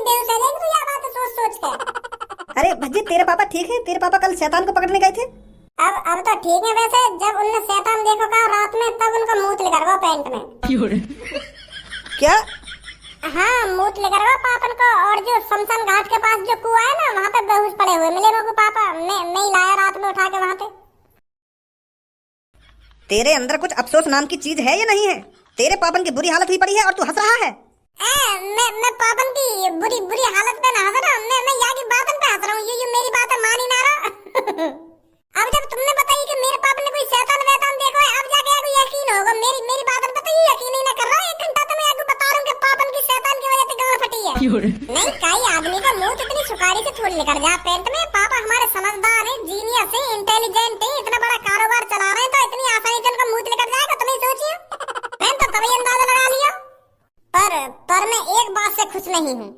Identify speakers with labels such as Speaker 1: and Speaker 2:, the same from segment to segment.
Speaker 1: बेहोश हो जाएगी तू यार बात सोच सोच के।
Speaker 2: अरे भज्जी तेरे पापा ठीक है? तेरे पापा कल शैतान को पकड़ने गए थे।
Speaker 1: अब तो ठीक है। वैसे जब उनने शैतान देखो का रात में तब उनका मुंह लेकर गया पैंट में।
Speaker 2: क्या?
Speaker 1: हाँ मुंह लेकर गया पापन को। और जो शमशान घाट के पास जो कुआं है ना वहाँ पे बेहोश पड़े हुए मिले मेरे को पापा। मैं ही लाया रात में उठा के वहाँ पे।
Speaker 2: तेरे अंदर कुछ अफसोस नाम की चीज है या नहीं है? तेरे पापन की बुरी हालत हुई पड़ी है और तू हंस रहा है।
Speaker 1: मैं पापन की बुरी हालत पे ना हंस रहा हूँ। मैं यहाँ की बातन पे हंस रहा हूँ। ये मेरी बात मान ही ना रहा। अब जब तुमने बताई कि मेरे पापा ने कोई शैतान वैतान देखा है अब जाके आपको यकीन होगा। मेरी बातन पे तो यकीन ही ना कर रहा। 1 घंटा तो मैं आपको बता रहा हूँ कि पापन की शैतान की वजह से गांड फटी है। नहीं कई आदमी का मुंह इतनी सुखारी से थोड़ी निकल जा पेट में। पापा हमारे समझदार है, जीनियस है, इंटेलिजेंट है, इतना बड़ा कारोबार चला रहे हैं तो इतनी आसानी से उनका मुंह निकल जाएगा तुम ही सोचिए। मैं तो तभी अंदाजा लगा लिया। पर मैं एक बात से खुश नहीं हूँ।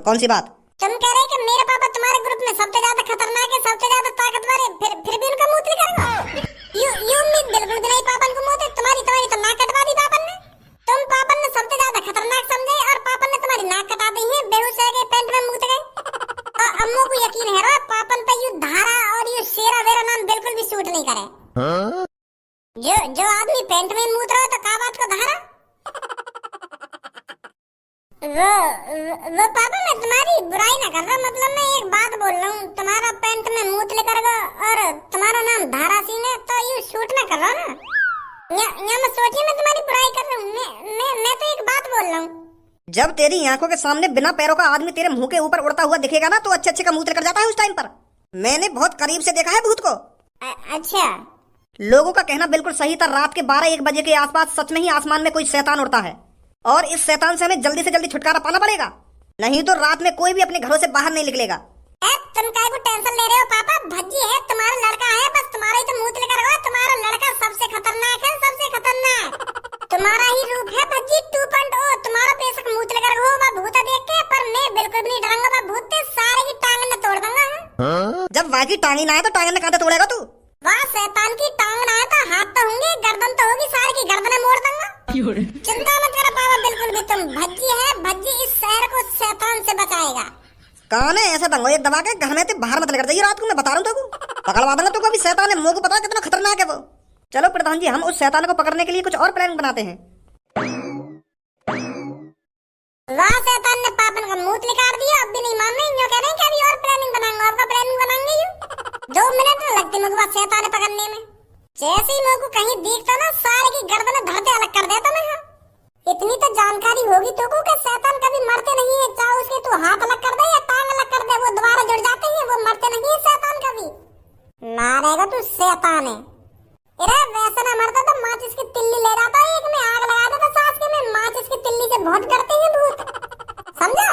Speaker 2: कौन सी बात?
Speaker 1: तुम कह रहे कि मेरे पापा तुम्हारे ग्रुप में सबसे ज्यादा खतरनाक है, सबसे ज्यादा ताकतवर है, फिर भी उनका मुंह निकलेगा। यू उम्मीद बिल्कुल भी नहीं पापन को मुंह तुम्हारी तो नाक कटवा दी पापन ने। तुम पापन ने सबसे ज्यादा खतरनाक समझे और पापन ने तुम्हारी नाक कटा दी है। बेहोश हो गए, पेंट में मुंह गए। और अम्मू को यकीन है रो पापन पे यू धारा और यू शेरा वेरा नाम बिल्कुल भी सूट नहीं करे। जो आदमी पेंट में मुंह रहा तो का बात को धारा। वो पापा मैं तुम्हारी बुराई ना कर रहा। मतलब मैं एक बात बोल रहा हूँ। तुम्हारा पेंट में मुंह लेकर गया और तुम्हारा नाम धारा सिंह है तो यू शूट ना कर रहा ना। यहाँ मैं सोचिए मैं तुम्हारी बुराई कर रहा हूँ। मैं तो एक बात बोल रहा हूँ।
Speaker 2: जब तेरी आंखों के सामने बिना पैरों का आदमी तेरे मुंह के ऊपर उड़ता हुआ दिखेगा ना तो अच्छे का मुंह लेकर जाता है उस टाइम पर। मैंने बहुत करीब से देखा है भूत को।
Speaker 1: अच्छा
Speaker 2: लोगों का कहना बिल्कुल सही था। रात के 12-1 बजे के आसपास सच में ही आसमान में कोई शैतान उड़ता है और इस शैतान से हमें जल्दी से जल्दी छुटकारा पाना पड़ेगा, नहीं तो रात में कोई भी अपने घरों से बाहर नहीं निकलेगा।
Speaker 1: तुम काय को टेंशन ले रहे हो पापा? भज्जी है तुम्हारा लड़का है, बस तुम्हारा ही तो मुंह लेकर गया। तुम्हारा लड़का सबसे खतरनाक है, सबसे खतरनाक तुम्हारा ही रूप है भज्जी 2.0। तुम्हारा बेशक मुंह लेकर गया भूत देख के, पर मैं बिल्कुल भी नहीं डरूंगा। भूत सारे की टांग में तोड़ दूंगा।
Speaker 2: जब वहाँ की टांगी ना है तो टांग में कहां तोड़ेगा तू?
Speaker 1: वाह शैतान की टांग ना है तो हाथ तो होंगे, गर्दन तो होगी, सारे की गर्दनें मोड़ दूंगा। चिंता मत करो पापा बिल्कुल भी। तुम भज्जी है, भज्जी इस शहर को शैतान से बचाएगा।
Speaker 2: कान है ऐसा दंगो एक दबा के घर में से बाहर मत लेकर जाइए रात को। मैं बता रहा हूँ तेको पकड़वा दूंगा। तो अभी शैतान है, मुंह को पता है कितना खतरनाक है वो। चलो प्रधान जी हम उस शैतान को पकड़ने के लिए कुछ और प्लान बनाते हैं।
Speaker 1: वाह शैतान ने पापन का मुंह निकाल दिया। अब भी नहीं मान रहे। यूं कह रहे हैं कि अभी और प्लानिंग बनाएंगे। आपका प्लानिंग बनाएंगे यूं 2 मिनट लगते मुझे बात शैतान पकड़ने में। जैसे ही मुझे कहीं दिखता ना सारे की गर्दन धरते अलग कर देता मैं। इतनी तो जानकारी होगी तो को कि शैतान कभी मरते नहीं है। चाहे उसके तू हाथ अलग कर दे या टांग अलग कर दे वो दोबारा जुड़ जाते हैं। वो मरते नहीं है शैतान कभी। मारेगा तू शैतान है। अरे वैसे ना मरता तो माचिस की तिल्ली ले जाता है। एक में आग लगा देता सास के में। माचिस की तिल्ली से बहुत डरते हैं भूत, समझा?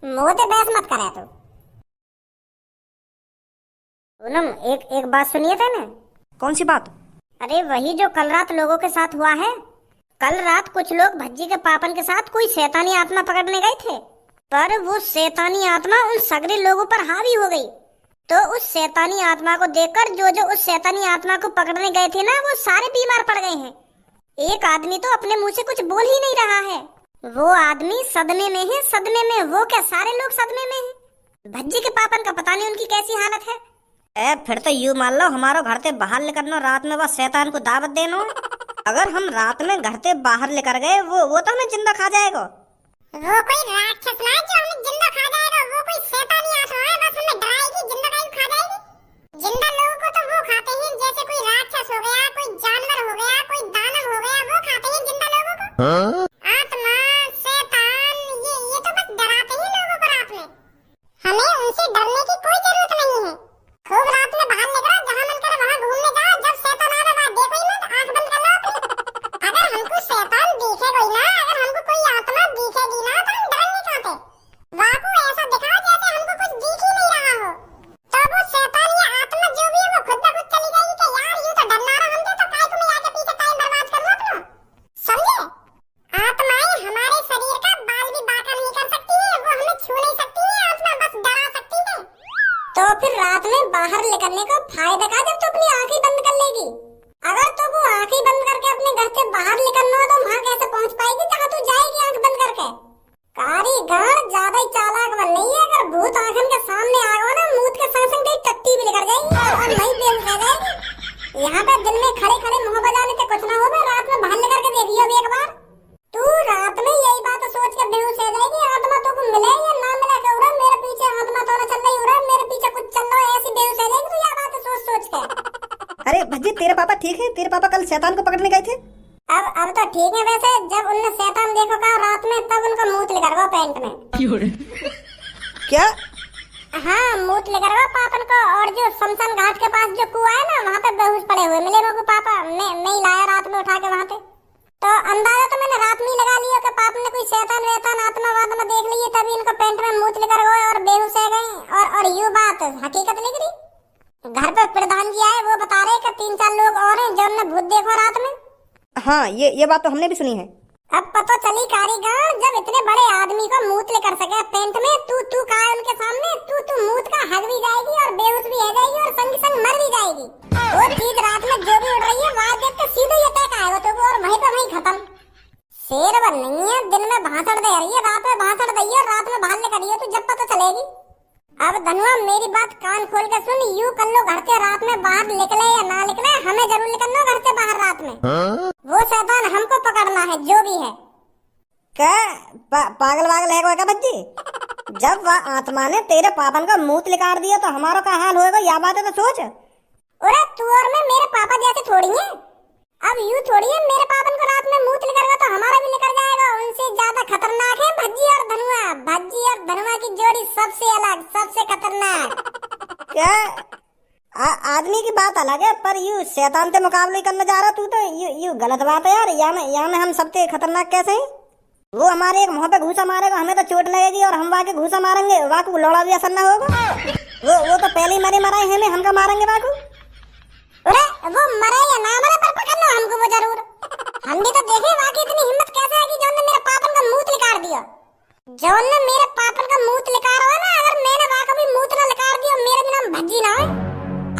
Speaker 1: मोटे बहस मत करे तू। पूनम एक बात सुनिए थे ना।
Speaker 2: कौन सी बात?
Speaker 1: अरे वही जो कल रात लोगों के साथ हुआ है। कल रात कुछ लोग भज्जी के पापन के साथ कोई शैतानी आत्मा पकड़ने गए थे, पर वो शैतानी आत्मा उन सगरे लोगों पर हावी हो गई। तो उस शैतानी आत्मा को देखकर जो उस शैतानी आत्मा को पकड़ने गए थे ना वो सारे बीमार पड़ गए हैं। एक आदमी तो अपने मुंह से कुछ बोल ही नहीं रहा है। वो आदमी सदमे में है, सदमे में। वो क्या सारे लोग सदमे में हैं। भज्जी के पापन का पता नहीं उनकी कैसी हालत है।
Speaker 2: फिर तो यू मान लो हमारो घर से बाहर लेकर रात में बस शैतान को दावत देनो। अगर हम रात में घर से बाहर लेकर गए वो तो हमें जिंदा खा जाएगा।
Speaker 1: वो कोई राक्षस ना जो हमें जिंदा खा जाएगा। वो कोई शैतानी आत्मा है, बस हमें डराएगी, जिंदा काहे खा जाएगी। जिंदा लोगों को तो वो खाते हैं जैसे कोई राक्षस हो गया, कोई जानवर हो गया, कोई दानव हो गया, वो खाते हैं जिंदा लोगों को। आत्मा शैतान ये तो बस डराते हैं लोगों को रात में। हमें उनसे डरने की कोई जरूरत नहीं है। खूब रात में बाहर निकलो, जहाँ मन करे वहाँ घूमने जाओ। जब शैतान आवे वहाँ देखो ही मत, आंख बंद कर लो अपनी। अगर हमको शैतान दिखेगा ही ना, अगर हमको कोई आत्मा दिखेगी ना तो हम डरेंगे कहाँ पे? वहाँ को ऐसा दिखाओ जैसे हमको कुछ दिख ही नहीं रहा हो। तो वो शैतान या आत्मा जो भी है वो खुद ब खुद चली जाएगी कि यार यूँ तो डरना रहा हमसे, तो काहे तुम्हें आके पीछे टाइम बर्बाद कर लो अपना। समझे? आत्माएं हमारे शरीर का बाल भी बांका नहीं कर सकती है। वो हमें छू नहीं सकती है। आत्मा बस डरा सकती है। तो फिर रात में बाहर निकलने का फायदा क्या जब तू अपनी आंखें बंद कर लेगी? अगर तो वो आंखें बंद करके अपने घर से बाहर निकलना हो तो वहाँ कैसे पहुँच पाएगी जहाँ तू जाएगी आंख बंद करके? कारीगर ज्यादा ही
Speaker 2: तेरे पापा कल शैतान को पकड़ने गए थे।
Speaker 1: अब तो ठीक है। वैसे जब उनने शैतान देखो का रात में, तब उनका मूत लेकर गो पेंट में।
Speaker 2: क्या?
Speaker 1: हाँ, मूत लेकर गो पापन को। और जो शमशान घाट के पास जो कुआं है ना, वहाँ पे बेहोश पड़े हुए मिले मेरे को पापा। मैं ही लाया रात में उठा के वहाँ पे। तो अंदाजा तो मैंने रात में ही लगा लिया कि पापा ने कोई शैतान वैतान आत्मा वात्मा देख ली, तभी इनको पेंट में मूत लेकर गए और बेहोश हो गए। और यूं बात हकीकत निकली। घर पे प्रधान जी आए, वो बता रहे कि 3-4 लोग और हैं जो ने भूत देखो रात में।
Speaker 2: हाँ, ये बात तो हमने भी सुनी है।
Speaker 1: अब पता चली कारीगर, जब इतने बड़े आदमी को मूत लेकर सके पेंट में, तू कहा उनके सामने, तू मूत का हग भी जाएगी और बेहोश भी हो जाएगी और संग संग मर भी जाएगी। वो चीज रात में जो भी उड़ रही है, वहां देख के सीधे ये तय आएगा तो, और वहीं पे वहीं खत्म। शेर बन नहीं है, दिन में भाषण दे रही है, रात में भाषण दी है, और रात में भाल लेकर तो जब पता चलेगी। अब धनुआ मेरी बात कान खोल के सुन, यूं कर लो घर से रात में बाहर निकले या ना निकले, हमें जरूर निकलना घर से बाहर रात में। वो शैतान हमको पकड़ना है जो भी है।
Speaker 2: क्या पागल वागल है क्या बच्ची? जब वह आत्मा ने तेरे पापन का मूत निकाल दिया तो हमारा क्या हाल होएगा, या बात है तो सोच।
Speaker 1: अरे तू और मैं मेरे पापा जैसे थोड़ी है। अब यूं थोड़ी है, मेरे पापन को रात में मूत निकलेगा तो हमारा भी निकल जाएगा। उनसे ज्यादा खतरनाक है भज्जी और धनुआ। भज्जी और धनुआ की जोड़ी सबसे अलग, सबसे खतरनाक।
Speaker 2: क्या आदमी की बात अलग है, पर यू शैतान से मुकाबले करने जा रहा तू तो यू गलत बात है यार। यहाँ हम सबसे खतरनाक कैसे हैं? वो हमारे एक मुंह पे घूसा मारेगा, हमें तो चोट लगेगी, और हम वाके घूसा मारेंगे, वाकू लौड़ा भी असर न होगा। वो तो पहले ही मराए हैं, हम का मारेंगे वाकू।
Speaker 1: अरे वो मरे या ना मरे, पर पकड़ लो हमको वो जरूर। हम भी तो देखे वाकई इतनी हिम्मत कैसे है कि जौन ने मेरे पापन का मूत निकाल दिया। जौन ने मेरे पापन का मूत निकाल रहा है ना, अगर मैंने वाकई भी मूत ना निकाल दिया, मेरे भी नाम भज्जी ना है।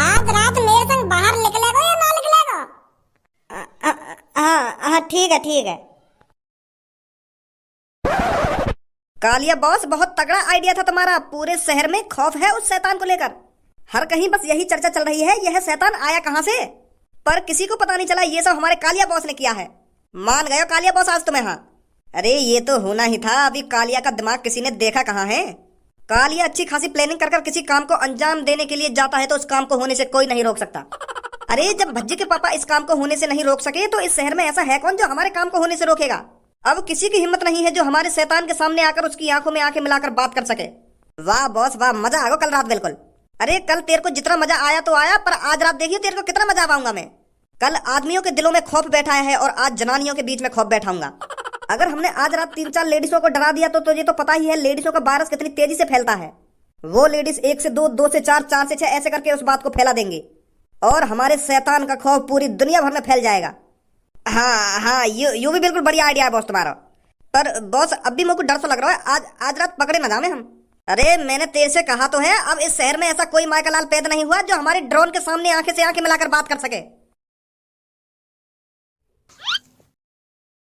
Speaker 1: आज रात मेरे संग बाहर निकलेगा या ना निकलेगा?
Speaker 2: हाँ ठीक है। कालिया बॉस, बहुत तगड़ा आइडिया था तुम्हारा। पूरे शहर में खौफ है उस शैतान को लेकर। हर कहीं बस यही चर्चा चल रही है, यह शैतान आया कहां से, पर किसी को पता नहीं चला ये सब हमारे कालिया बॉस ने किया है। मान गए कालिया बॉस आज तुम्हें? हाँ, अरे ये तो होना ही था। अभी कालिया का दिमाग किसी ने देखा कहाँ है। कालिया अच्छी खासी प्लानिंग कर किसी काम को अंजाम देने के लिए जाता है तो उस काम को होने से कोई नहीं रोक सकता। अरे जब भज्जी के पापा इस काम को होने से नहीं रोक सके, तो इस शहर में ऐसा है कौन जो हमारे काम को होने से रोकेगा? अब किसी की हिम्मत नहीं है जो हमारे शैतान के सामने आकर उसकी आंखों में आंखें मिलाकर बात कर सके। वाह बॉस वाह, मजा आ गया कल रात बिल्कुल। अरे कल तेरे को जितना मजा आया तो आया, पर आज रात देखिए तेरे को कितना मजा आऊंगा मैं। कल आदमियों के दिलों में खौफ बैठा है और आज जनानियों के बीच में खौफ बैठाऊंगा। अगर हमने आज रात 3-4 लेडीजों को डरा दिया तो तुझे तो पता ही है लेडीजों का वायरस कितनी तेजी से फैलता है। वो लेडीज 1 से 2, 2 से 4, 4 से 6 ऐसे करके उस बात को फैला देंगी और हमारे शैतान का खौफ पूरी दुनिया भर में फैल जाएगा। हाँ, यू भी बिल्कुल बढ़िया आइडिया है बॉस तुम्हारा। पर बॉस अब भी मुझे डर सा लग रहा है, आज रात पकड़े ना जावे हम। अरे मैंने तेरे से कहा तो है, अब इस शहर में ऐसा कोई माइकलाल पैदा नहीं हुआ जो हमारे ड्रोन के सामने आंखें से आंखें मिलाकर बात कर सके।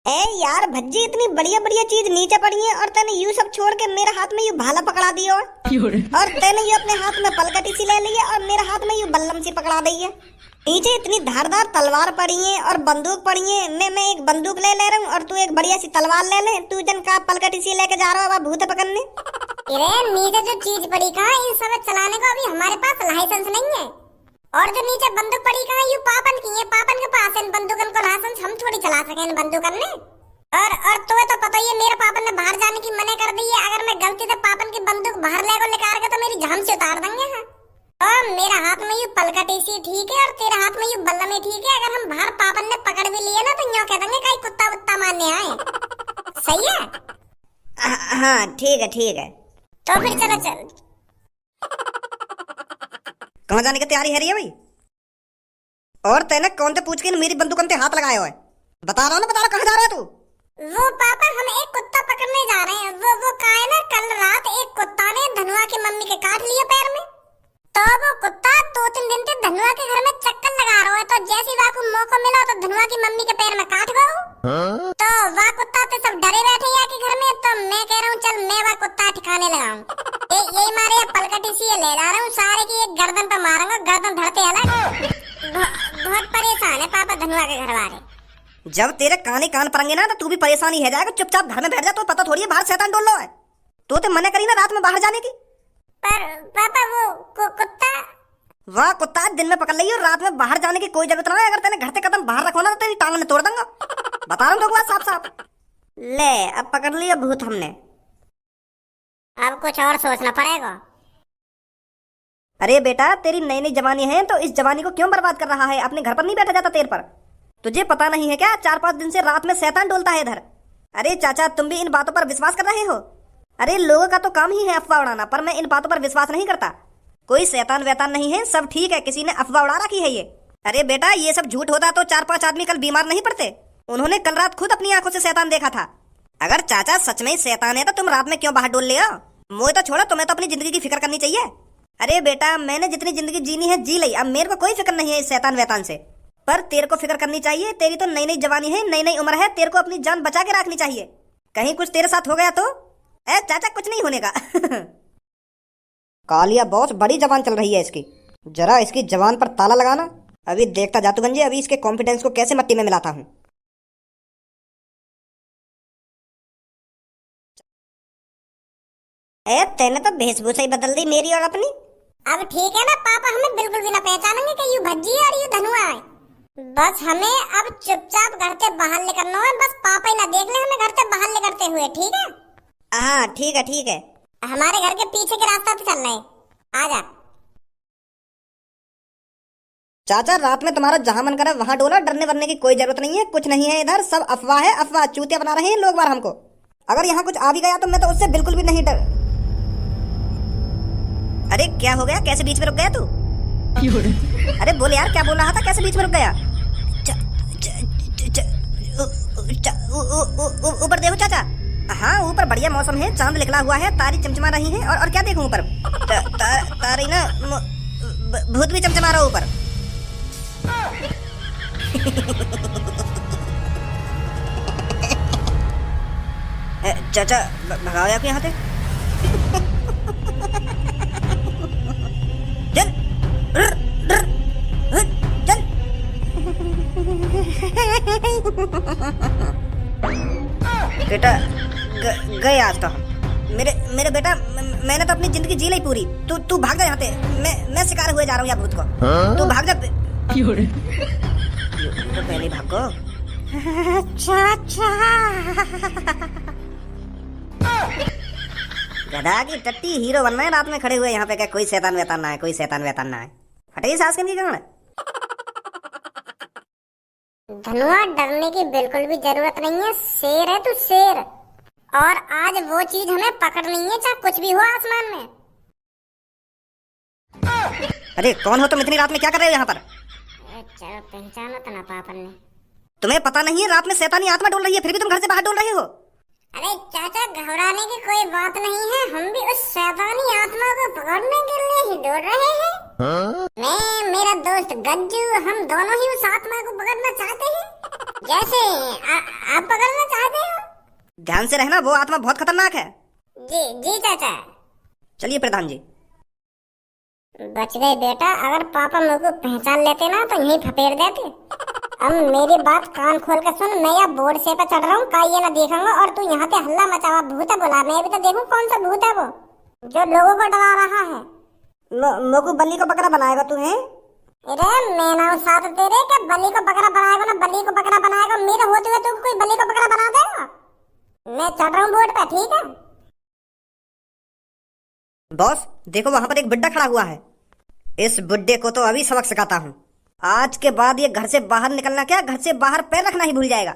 Speaker 2: ए यार भज्जी, इतनी बढ़िया बढ़िया चीज नीचे पड़ी है और तैने यू सब छोड़ के मेरे हाथ में यू भाला पकड़ा दिया और तैने यू अपने हाथ में पलकटी सी ले ली है और मेरे हाथ में यू बल्लम सी पकड़ा दी है। नीचे इतनी धारदार तलवार पड़ी है और बंदूक पड़ी है। मैं एक बंदूक ले रहा हूँ और तू एक बढ़िया सी तलवार ले ले। तू जन का पलकटी सी लेके जा रहा है भूत पकड़ने।
Speaker 1: अरे नीचे जो चीज पड़ी कहाँ, इन सब चलाने का अभी हमारे पास लाइसेंस नहीं है। और जो नीचे बंदूक पड़ी कहाँ, ये पापन की है। पापन के पास इन बंदूकन को लाइसेंस हम थोड़ी चला सके इन बंदूकन में। और तुम्हें तो पता ही है मेरे पापन ने बाहर जाने की मना कर दी है। अगर मैं गलती से पापन की बंदूक बाहर लेकर निकाल के तो मेरी जान से उतार देंगे। हाँ, और मेरा हाथ में ये पलकटी सी ठीक है और तेरे हाथ में ये बल्लम ही ठीक है। अगर हम बाहर पापन ने पकड़ भी लिए ना तो यूं कह देंगे कहीं कुत्ता वुत्ता मारने आए। सही है?
Speaker 2: हाँ ठीक है।
Speaker 1: तो फिर चलो चल।
Speaker 2: कहाँ जाने की तैयारी है रही है भाई? और तैने कौन से पूछ के मेरी बंदूकन पे हाथ लगाया हुआ है? बता रहा कहाँ जा रहा है तू?
Speaker 1: वो पापा हम एक कुत्ता पकड़ने जा रहे हैं। वो कहा है ना, कल रात एक कुत्ता ने धनुआ की मम्मी के काट लिया पैर में। तो वो कुत्ता 2-3 दिन से धनुआ के घर में चक्कर लगा रहा है। तो जैसे ही को मौका मिला तो धनुआ की मम्मी के पैर में काट गया। तो वह कुत्ता तो सब डरे बैठे हैं के घर में। तो मैं कह रहा हूँ चल मैं वह कुत्ता ठिकाने लगाऊं। यही मारे पलकटी सी ले जा रहा हूँ, सारे की एक गर्दन पे मारूंगा, गर्दन धरते अलग। बहुत परेशान है पापा धनुआ के घर वाले।
Speaker 2: जब तेरे कान पड़ेंगे ना तो तू भी परेशानी है जाएगा। चुपचाप घर में बैठ जा, तो पता थोड़ी है बाहर शैतान डोल रहा है। तो मना करी ना रात में बाहर जाने की।
Speaker 1: पर पापा वो कुत्ता
Speaker 2: वाह कुत्ता, दिन में पकड़ ली और रात में बाहर जाने की कोई जरूरत ना है। अगर तेने घर से कदम बाहर रखो ना तो तेरी टांग ने तोड़ दूंगा। बता रहा हूँ तो साफ साफ। ले अब पकड़ लिया भूत हमने।
Speaker 1: अब कुछ और सोचना पड़ेगा।
Speaker 2: अरे बेटा, तेरी नई नई जवानी है तो इस जवानी को क्यों बर्बाद कर रहा है? अपने घर पर नहीं बैठा जाता तेरे पर? तुझे पता नहीं है क्या, 4-5 दिन से रात में शैतान डोलता है इधर। अरे चाचा, तुम भी इन बातों पर विश्वास कर रहे हो? अरे लोगों का तो काम ही है अफवाह उड़ाना, पर मैं इन बातों पर विश्वास नहीं करता। कोई शैतान वैतान नहीं है, सब ठीक है, किसी ने अफवाह उड़ा रखी है ये। अरे बेटा, ये सब झूठ होता तो 4-5 आदमी कल बीमार नहीं पड़ते। उन्होंने कल रात खुद अपनी आंखों से शैतान देखा था। अगर चाचा सच में ही शैतान है तो तुम रात में क्यों बाहर डोल लिया? मुझे तो छोड़ो, तुम्हें तो अपनी जिंदगी की फिक्र करनी चाहिए। अरे बेटा, मैंने जितनी जिंदगी जीनी है जी ली, अब मेरे को कोई फिक्र नहीं है इस शैतान वैतान से। पर तेरे को फिक्र करनी चाहिए, तेरी तो नई नई जवानी है, नई नई उम्र है, तेरे को अपनी जान बचा के रखनी चाहिए। कहीं कुछ तेरे साथ हो गया तो? ए चाचा, कुछ नहीं होने का। कालिया बॉस, बड़ी जबान चल रही है इसकी। जरा इसकी जबान पर ताला लगाना। अभी देखता जातू गंजे, अभी इसके कॉन्फिडेंस को कैसे मट्टी में मिलाता हूँ। ए तेने तो वेशभूषा ही बदल दी मेरी और अपनी।
Speaker 1: अब ठीक है ना, पापा हमें बिल्कुल भी ना पहचानेंगे कि यू भज्जी है और यू धनुआ है। बस हमें अब चुपचाप घर से बाहर निकलना है, बस पापा ही ना देख ले हमें घर से बाहर निकलते हुए, ठीक है?
Speaker 2: हाँ ठीक है ठीक है।
Speaker 1: हमारे घर के पीछे के रास्ता पे चल रहे हैं, आजा।
Speaker 2: चाचा, रात में तुम्हारा जहां मन करे वहां डोला, डरने वरने की कोई जरूरत नहीं है। कुछ नहीं है इधर, सब अफवाह है, अफवाह। चूतिया बना रहे हैं लोग बार हमको। अगर यहाँ कुछ आ भी गया तो मैं तो उससे बिल्कुल भी नहीं डर। अरे क्या हो गया, कैसे बीच में रुक गया तू? अरे बोल यार, क्या बोल रहा था, कैसे बीच में रुक गया? ऊपर देखो चाचा। हाँ ऊपर बढ़िया मौसम है, चांद निकला हुआ है, तारी चमचमा रही है। और क्या देखूं ऊपर? तारी ना, भूत भी चमचमा रहा ऊपर। चाचा भगाओ यार यहाँ से। चल चल। बेटा गए आज तो हम। मेरे बेटा, मैंने तो अपनी जिंदगी जी ली पूरी। तू भाग जा यहाँ से। मैं शिकार हुए जा रहा हूँ यहाँ भूत को। तू भाग जा। तो पहले भागो। गधा की टट्टी, हीरो बनना है रात में खड़े हुए यहाँ पे। क्या कोई शैतान वैतान ना है, कोई शैतान वैतान ना है। हटाइए सास की कौन है?
Speaker 1: धनुआ, डरने की बिल्कुल भी जरूरत नहीं है, शेर है तू, शेर। और आज वो चीज हमें पकड़नी है, चाहे कुछ भी हो आसमान में।
Speaker 2: अरे कौन हो तुम? इतनी रात में क्या कर रहे हो यहाँ पर?
Speaker 1: चलो पहचाना तो ना पापा ने।
Speaker 2: तुम्हें पता नहीं है रात में शैतानी आत्मा डोल रही है, फिर भी तुम घर से बाहर डोल रहे हो?
Speaker 1: अरे चाचा, घबराने की कोई बात नहीं है, हम भी उस शैतानी आत्मा को पकड़ने के लिए ही डोल रहे हैं। मैं, मेरा दोस्त गज्जू, हम दोनों ही उस आत्मा को पकड़ना चाहते हैं, जैसे आप पकड़ना चाहते हो।
Speaker 2: ध्यान से रहना, वो आत्मा बहुत खतरनाक है।
Speaker 1: जी जी चाचा।
Speaker 2: चलिए प्रधान जी।
Speaker 1: बच गए बेटा, अगर पापा मेरे को पहचान लेते ना तो यहीं थपेड़ देते। अब मेरी बात कान खोल कर सुन, मैं यहाँ बोर्ड से पे चढ़ रहा हूँ, का ये ना देखूंगा। और तू यहाँ पे हल्ला मचावा, भूत है बोला, मैं भी तो देखूं कौन सा भूत है वो जो लोगों को डरा रहा है।
Speaker 2: मोकू बल्ली को बकरा बनाएगा तू है?
Speaker 1: अरे मैं ना साथ तेरे क्या बलि को बकरा बनाएगा ना, बलि को बकरा बनाएगा। मेरे होते हुए तू कोई बलि को बकरा बना देगा? मैं चढ़ रहा हूँ बोर्ड पे, ठीक है?
Speaker 2: बॉस देखो, वहां पर एक बुड्ढा खड़ा हुआ है। इस बुड्ढे को तो अभी सबक सिखाता हूँ। आज के बाद ये घर से बाहर निकलना क्या, घर से बाहर पैर रखना ही भूल जाएगा।